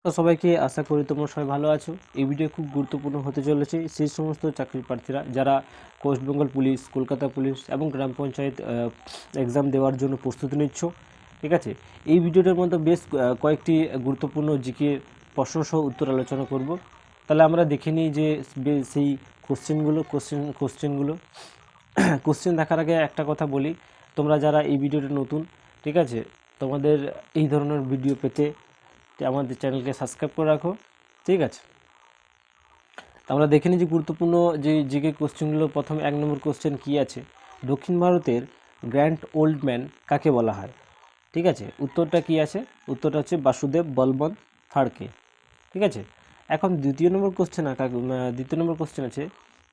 তো সবাইকে আশা করি তোমরা সবাই ভালো আছো। এই ভিডিও খুব গুরুত্বপূর্ণ হতে চলেছে সেই সমস্ত চাকরি প্রার্থীরা যারা West Bengal police, Kolkata police এবং গ্রাম পঞ্চায়েত এক্সাম দেওয়ার জন্য প্রস্তুতি নিচ্ছ। ঠিক আছে, এই ভিডিওটার মধ্যে বেশ কয়েকটি গুরুত্বপূর্ণ জিকে প্রশ্ন সহ উত্তর আলোচনা করব। তাহলে আমরা দেখে নিই যে সেই কোশ্চেনগুলো কোশ্চেন দেখার আগে একটা কথা বলি, তোমরা যারা এই ভিডিওটা নতুন, ঠিক আছে, তোমাদের এই ধরনের ভিডিও পেতে আমাদের চ্যানেলকে সাবস্ক্রাইব করে রাখো। ঠিক আছে, আমরা দেখে নিই যে গুরুত্বপূর্ণ যে জিকে কোশ্চেনগুলো। প্রথম 1 নম্বর কোশ্চেন কি আছে, দক্ষিণ ভারতের গ্র্যান্ড ওল্ড ম্যান কাকে বলা হয়? ঠিক আছে, উত্তরটা কি আছে? উত্তরটা হচ্ছে বাসুদেব বলবন্ত ফাড়কে। ঠিক আছে, এখন দ্বিতীয় নম্বর কোশ্চেন আছে,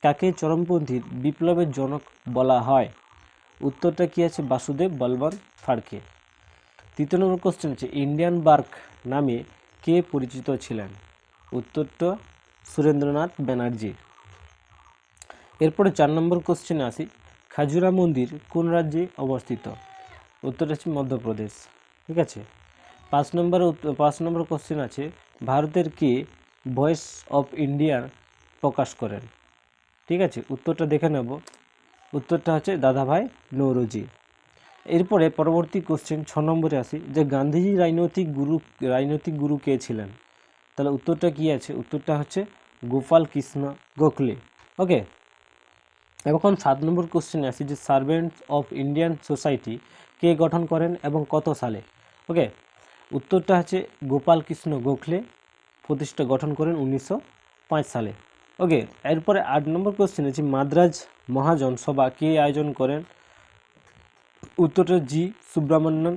কাকে চরমপন্থীর বিপ্লবের জনক বলা হয়? উত্তরটা কি আছে? বাসুদেব বলবন্ত ফাড়কে। তৃতীয় নম্বর কোশ্চেন হচ্ছে, ইন্ডিয়ান বার্ক নামে কে পরিচিত ছিলেন? উত্তরটা সুরেন্দ্রনাথ ব্যানার্জি। এরপরে 4 নম্বর কোশ্চেনে আসি, খাজুরা মন্দির কোন রাজ্যে অবস্থিত? উত্তরটা হচ্ছে মধ্যপ্রদেশ। ঠিক আছে, 5 নম্বর কোশ্চেন আছে, ভারতের কে ভয়েস অফ ইন্ডিয়া প্রকাশ করেন? ঠিক আছে, উত্তরটা দেখে নেব। উত্তরটা হচ্ছে দাদাভাই নৌরোজি। এরপরে পরবর্তী কোশ্চেন 6 নম্বরে আসি, যে গান্ধীজি রাজনৈতিক গুরু কে ছিলেন? তাহলে উত্তরটা কি আছে? উত্তরটা হচ্ছে গোপাল কৃষ্ণ গোখলে। ওকে, এখন 7 নম্বর কোশ্চেনে আসি, যে সার্ভেন্টস অফ ইন্ডিয়ান সোসাইটি কে গঠন করেন এবং কত সালে? ওকে, উত্তরটা হচ্ছে গোপাল কৃষ্ণ গোখলে গঠন করেন 1905 সালে। ওকে, এরপরে 8 নম্বর কোশ্চেন আছে, মাদ্রাজ মহাজন সভা কে আয়োজন করেন? উত্তরটা জি সুব্রমণ্যম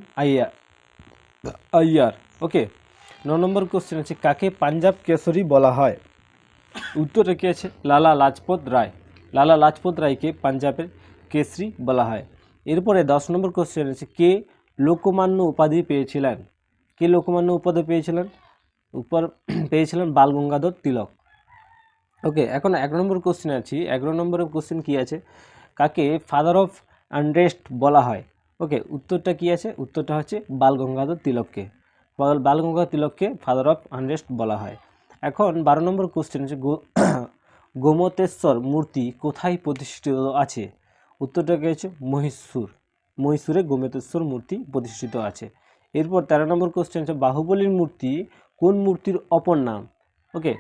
আইয়ার। ওকে, 9 নম্বর কোশ্চেন আছে, কাকে পাঞ্জাব কেশরী বলা হয়? উত্তরটা কি আছে? লালা লাজপত রায়। লালা লাজপত রায়কে পাঞ্জাবের কেশরী বলা হয়। এরপরে 10 নম্বর কোশ্চেন আছে, কে লোকমান্য উপাধি পেয়েছিলেন? কে লোকমান্য উপাধি পেয়েছিলেন? পেয়েছিলেন বাল গঙ্গাধর তিলক। ওকে, এখন 11 নম্বর কোশ্চেন আছি। 11 নম্বরের কোশ্চেন কি আছে, কাকে ফাদার অফ আনরেস্ট বলা হয়? ওকে, উত্তরটা কি আছে? উত্তরটা হচ্ছে বাল গঙ্গাধর তিলককে। বাল গঙ্গাধর তিলককে ফাদার অফ আনরেস্ট বলা হয়। এখন 12 নম্বর কোশ্চেন আছে, গোমতেশ্বর মূর্তি কোথায় প্রতিষ্ঠিত আছে? উত্তরটা কি আছে? মহীশূরে গোমতেশ্বর মূর্তি প্রতিষ্ঠিত আছে। এরপর 13 নম্বর কোশ্চেন আছে, বাহুবলীর মূর্তি কোন মূর্তির অপর নাম? ওকে,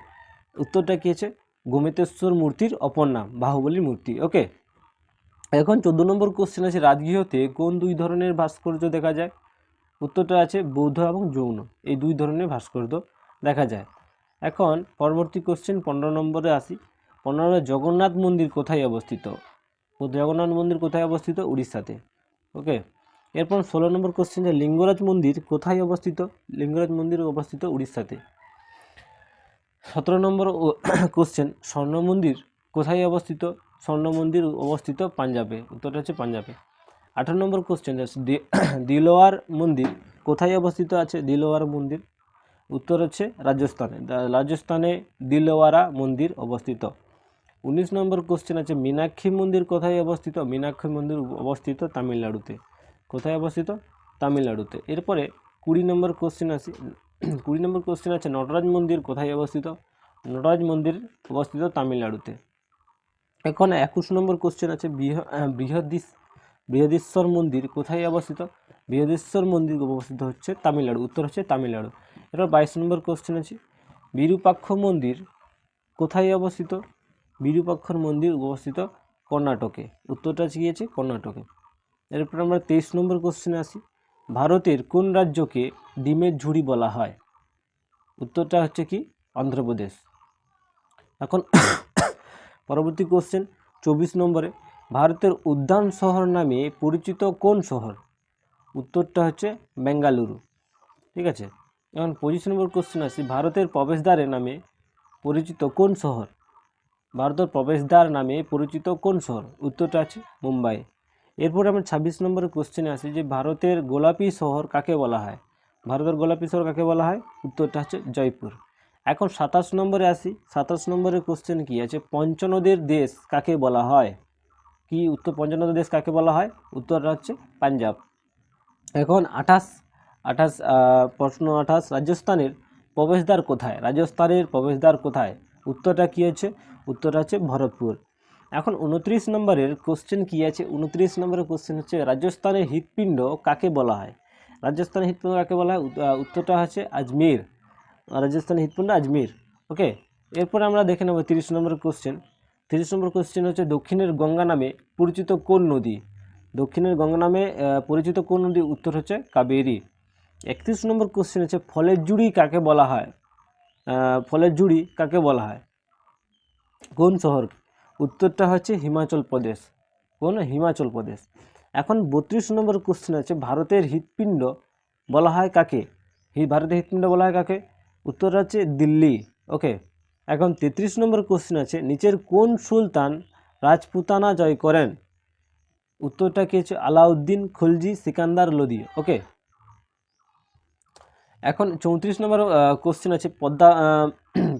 উত্তরটা কি আছে? গোমতেশ্বর মূর্তির অপর নাম বাহুবলীর মূর্তি। ওকে, এখন 14 নম্বর কোশ্চেন আছে, রাজগৃহতে কোন দুই ধরনের ভাস্কর্য দেখা যায়? উত্তরটা আছে বৌদ্ধ এবং জৈন, এই দুই ধরনের ভাস্কর্য দেখা যায়। এখন পরবর্তী কোশ্চেন 15 নম্বরে আসি। 15 জগন্নাথ মন্দির কোথায় অবস্থিত? জগন্নাথ মন্দির কোথায় অবস্থিত? উড়িষ্যাতে। ওকে, এরপর 16 নম্বর কোশ্চেন, যে লিঙ্গরাজ মন্দির কোথায় অবস্থিত? লিঙ্গরাজ মন্দির অবস্থিত উড়িষ্যাতে। 17 নম্বর কোশ্চেন, স্বর্ণ মন্দির কোথায় অবস্থিত? স্বর্ণ মন্দির অবস্থিত পাঞ্জাবে। উত্তরটা হচ্ছে পাঞ্জাবে। 18 নম্বর কোশ্চেন, দিলওয়ার মন্দির কোথায় অবস্থিত আছে? দিলওয়ার মন্দির, উত্তর হচ্ছে রাজস্থানে। রাজস্থানে দিলওয়ারা মন্দির অবস্থিত। 19 নম্বর কোশ্চেন আছে, মীনাক্ষী মন্দির কোথায় অবস্থিত? মীনাক্ষী মন্দির অবস্থিত তামিলনাড়ুতে। কোথায় অবস্থিত? তামিলনাড়ুতে। এরপরে 20 নম্বর কোশ্চেন আছে 20 নম্বর কোশ্চেন আছে, নটরাজ মন্দির কোথায় অবস্থিত? নটরাজ মন্দির অবস্থিত তামিলনাড়ুতে। এখন 21 নম্বর কোশ্চেন আছে, বৃহদীশ্বর মন্দির কোথায় অবস্থিত? বৃহদীশ্বর মন্দির অবস্থিত হচ্ছে তামিলনাড়ু। উত্তর হচ্ছে তামিলনাড়ু। এরপর 22 নম্বর কোশ্চেন আছে, বিরূপাক্ষ মন্দির কোথায় অবস্থিত? বিরূপাক্ষর মন্দির অবস্থিত কর্ণাটকে। উত্তরটা কি আছে? কর্ণাটকে। এরপর আমরা 23 নম্বর কোশ্চেনে আসি, ভারতের কোন রাজ্যকে ডিমের ঝুড়ি বলা হয়? উত্তরটা হচ্ছে কি? অন্ধ্রপ্রদেশ। এখন পরবর্তী কোশ্চেন 24 নম্বরে, ভারতের উদ্যান শহর নামে পরিচিত কোন শহর? উত্তরটা হচ্ছে বেঙ্গালুরু। ঠিক আছে, এখন 25 নম্বর কোশ্চেন আসি, ভারতের প্রবেশদ্বারের নামে পরিচিত কোন শহর? ভারতের প্রবেশদ্বার নামে পরিচিত কোন শহর? উত্তরটা আছে মুম্বাই। এরপর আমরা 26 নম্বরের কোশ্চেনে আসি, যে ভারতের গোলাপি শহর কাকে বলা হয়? ভারতের গোলাপি শহর কাকে বলা হয়? উত্তরটা হচ্ছে জয়পুর। এখন 27 নম্বরে আসি। 27 নম্বরের কোশ্চেন কি আছে, পঞ্চনদের দেশ কাকে বলা হয়? কি উত্তর? পঞ্চনদের দেশ কাকে বলা হয়? উত্তরটা হচ্ছে পাঞ্জাব। এখন 28 প্রশ্ন 28, রাজস্থানের প্রবেশদ্বার কোথায়? রাজস্থানের প্রবেশদ্বার কোথায়? উত্তরটা কী আছে? উত্তরটা হচ্ছে ভরতপুর। এখন 29 নম্বরের কোশ্চেন কী আছে? 29 নম্বরের কোশ্চেন হচ্ছে রাজস্থানের হৃৎপিণ্ড কাকে বলা হয়? রাজস্থানের হৃৎপিণ্ড কাকে বলা হয়? উত্তরটা হচ্ছে আজমির। রাজস্থানের হৃৎপিণ্ড আজমির। ওকে, এরপর আমরা দেখে নেব 30 নম্বর কোশ্চেন। 30 নম্বর কোশ্চেন হচ্ছে দক্ষিণের গঙ্গা নামে পরিচিত কোন নদী? দক্ষিণের গঙ্গা নামে পরিচিত কোন নদী? উত্তর হচ্ছে কাবেরী। 31 নম্বর কোশ্চেন হচ্ছে ফলের জুড়ি কাকে বলা হয়? ফলের জুড়ি কাকে বলা হয়? কোন শহর? উত্তরটা হচ্ছে হিমাচল প্রদেশ। কোন? হিমাচল প্রদেশ। এখন 32 নম্বর কোশ্চেন আছে ভারতের হৃৎপিণ্ড বলা হয় কাকে? ভারতের হৃৎপিণ্ড বলা হয় কাকে? উত্তরটা হচ্ছে দিল্লি। ওকে, এখন 33 নম্বর কোশ্চেন আছে নিচের কোন সুলতান রাজপুতানা জয় করেন? উত্তরটা কি হচ্ছে? আলাউদ্দিন খলজি, সিকান্দার লোদি। ওকে, এখন 34 নম্বর কোশ্চেন আছে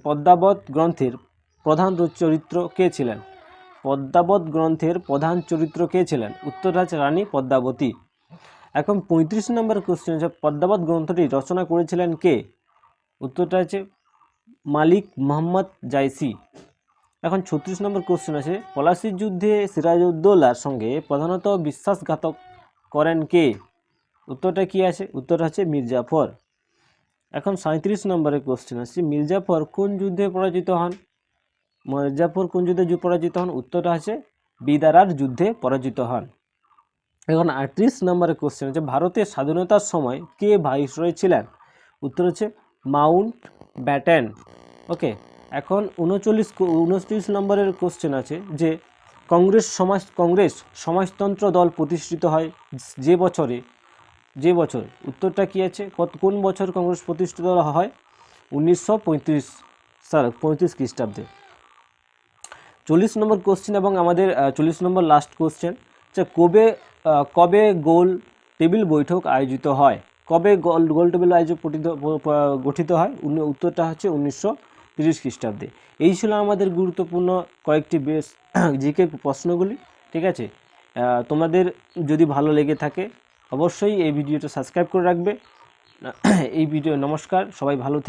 পদ্মাবত গ্রন্থের প্রধান চরিত্র কে ছিলেন? পদ্মাবত গ্রন্থের প্রধান চরিত্র কে ছিলেন? উত্তরটা হচ্ছে রানী পদ্মাবতী। এখন 35 নম্বর কোশ্চেন আছে পদ্মাবত গ্রন্থটি রচনা করেছিলেন কে? উত্তরটা হচ্ছে মালিক মোহাম্মদ জাইসি। এখন 36 নম্বর কোশ্চেন আছে পলাশির যুদ্ধে সিরাজউদ্দৌলার সঙ্গে প্রধানত বিশ্বাসঘাতক করেন কে? উত্তরটা কি আছে? উত্তরটা হচ্ছে মির্জাফর। এখন 37 নম্বরের কোশ্চেন আছে মির্জাফর কোন যুদ্ধে পরাজিত হন? মির্জাফর কোন যুদ্ধে পরাজিত হন? উত্তরটা আছে বিদারার যুদ্ধে পরাজিত হন। এখন 38 নম্বরের কোশ্চেন আছে ভারতের স্বাধীনতার সময় কে ভাইসরয় ছিলেন? উত্তর হচ্ছে মাউন্ট ব্যাটেন। ওকে, এখন 29 নম্বরের কোশ্চেন আছে যে কংগ্রেস সমাজতন্ত্র দল প্রতিষ্ঠিত হয় যে বছর উত্তরটা কি আছে? কোন বছর কংগ্রেস প্রতিষ্ঠিত হয়? 1935 খ্রিস্টাব্দে। 40 নম্বর কোশ্চেন এবং আমাদের 40 নম্বর লাস্ট কোশ্চেন যে কবে গোল টেবিল বৈঠক আয়োজিত হয়? কবে গোল টেবিল গঠিত হয়? উত্তরটা হচ্ছে 1930 খ্রিস্টাব্দে। এই ছিল আমাদের গুরুত্বপূর্ণ কয়েকটি বেশ জিকে প্রশ্নগুলি। ঠিক আছে, তোমাদের যদি ভালো লেগে থাকে অবশ্যই এই ভিডিওটা সাবস্ক্রাইব করে রাখবে। এই ভিডিও নমস্কার, সবাই ভালো থেকে